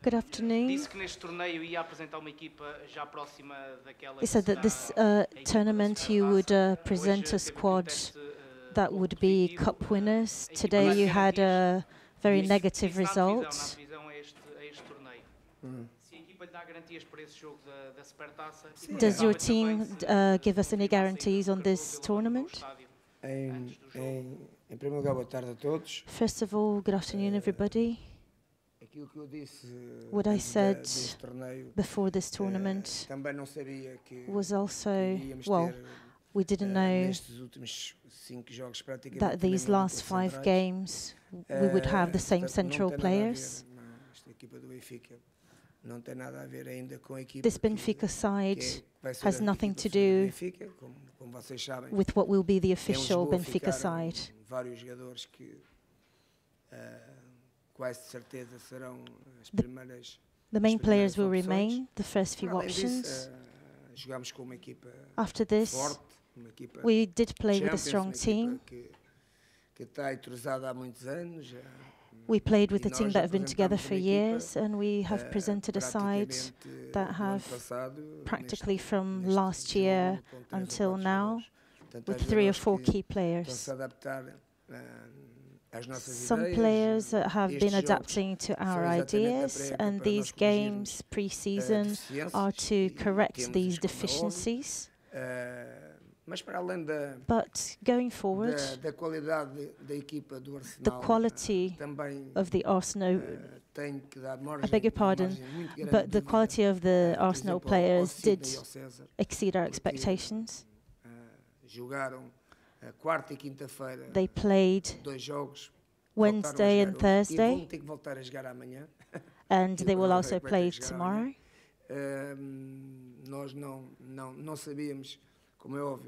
Good afternoon. He said that this tournament you would present a squad that would be cup winners. Today you had a very negative result. Does your team give us any guarantees on this tournament? First of all, good afternoon, everybody. What I said before this tournament was also, well, we didn't know that these last 5 games we would have the same central players. This Benfica side has nothing to do with what will be the official Benfica side. The main players will remain, the first few options. After this, we did play with a strong team. We played with a team that have been together for years, and we have presented a side that have practically from last year until now with 3 or 4 key players. Some players have been adapting to our ideas, and these games pre-season are to correct these deficiencies. But going forward, the quality of the Arsenal, I beg your pardon, but the quality of the Arsenal players did exceed our expectations. They played Wednesday and Thursday, and they will also play tomorrow.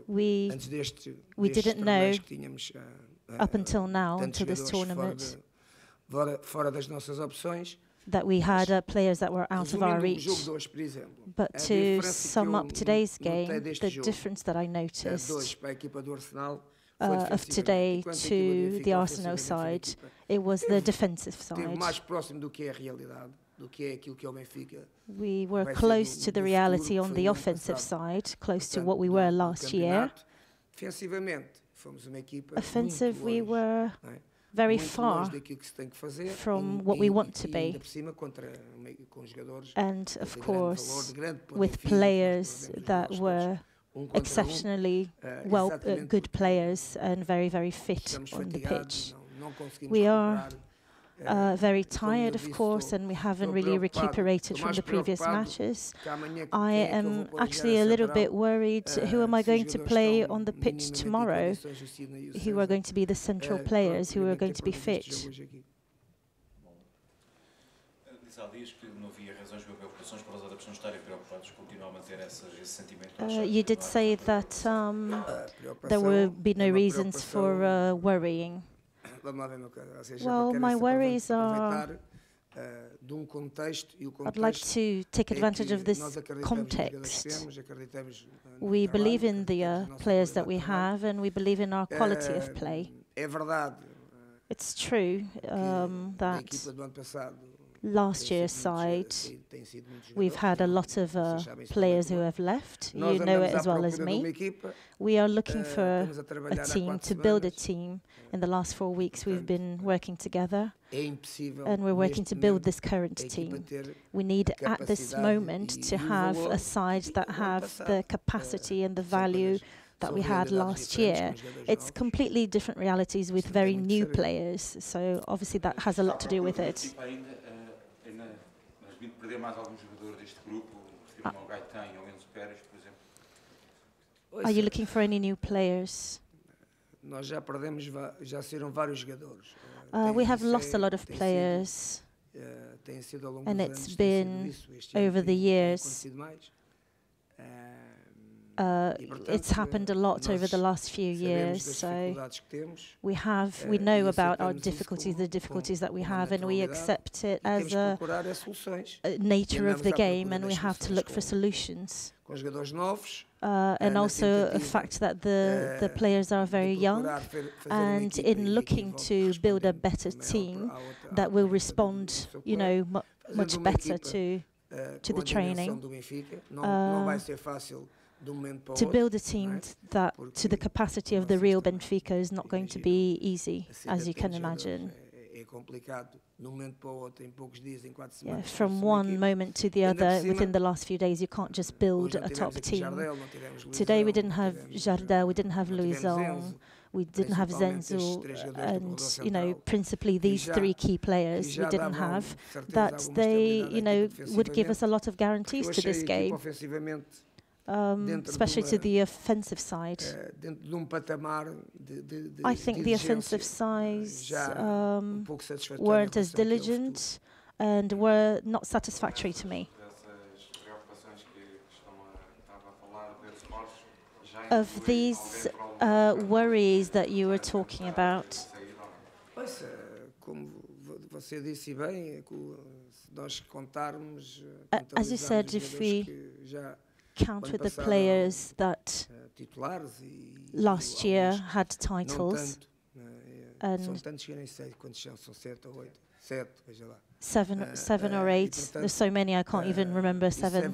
We didn't know up until now, until this tournament, that we had players that were out of our reach. But to sum up today's game, the difference that I noticed of today to the Arsenal side, it was the defensive side. We were close to the reality on the offensive side, close to what we were last year. Offensive, we were very far from what we want to be. And of course, with players that were exceptionally good players and very, very fit on the pitch. We are very tired, of course, and we haven't really recuperated from the previous matches. I am actually a little bit worried. Who am I going to play on the pitch tomorrow? Who are going to be the central players? Who are going to be fit? You did say that there will be no reasons for worrying. Well, my worries are, I'd like to take advantage of this context. We believe in the players that we have, and we believe in our quality of play. It's true that last year's side, we've had a lot of players who have left. You know it as well as me. We are looking for a team, to build a team. In the last 4 weeks, we've been working together, and we're working to build this current team. We need, at this moment, to have a side that have the capacity and the value that we had last year. It's completely different realities with very new players, so obviously that has a lot to do with it. Are you looking for any new players? We have lost a lot of players, and it's been over the years. It's happened a lot over the last few years, so we know about our difficulties, the difficulties that we have, and we accept it as a nature of the game, and we have to look for solutions. And also a fact that the players are very young, and in looking to build a better team that will respond, much better to the training. To build a team that to the capacity of the real Benfica is not going to be easy, as you can imagine. Yeah, from one moment to the other, within the last few days, you can't just build a top team. Today we didn't have Jorge, we didn't have Luizão, we didn't have Zenzo, and, you know, principally these three key players we didn't have, that they, you know, would give us a lot of guarantees to this game. Especially to the offensive side. I think the offensive sides weren't as diligent and were not satisfactory to me. Of these worries that you were talking about, as you said, if we count with the players that last year had titles, and seven or eight, there's so many I can't even remember seven.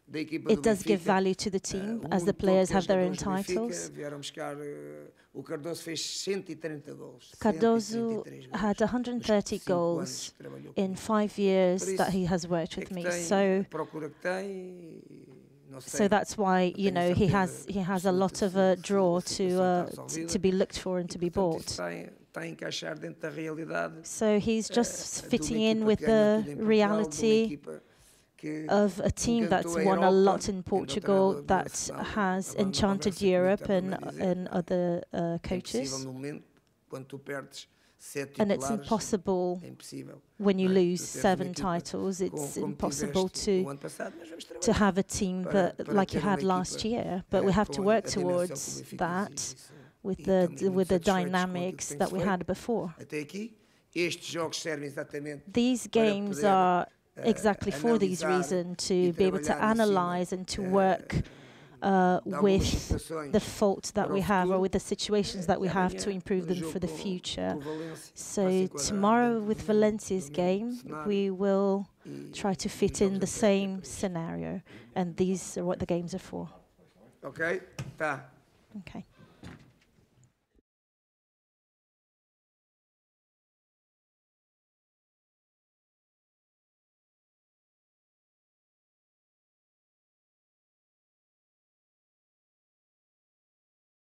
It does give value to the team, as the players have their own titles. Cardoso had 130 goals in 5 years that he has worked with me. So that's why, you know, he has a lot of a draw to be looked for and to be bought. So he's just fitting in with the reality of a team that's won a lot in Portugal, that has enchanted Europe and other coaches. And it's impossible when you lose 7 titles. It's impossible to have a team that like you had last year. But we have to work towards that with the dynamics that we had before. These games are exactly for these reasons, to be able to analyze and to work with the fault that we have, or with the situations that we have, to improve them for the future. So tomorrow with Valencia's game, we will try to fit in the same scenario, and these are what the games are for. Okay. Okay.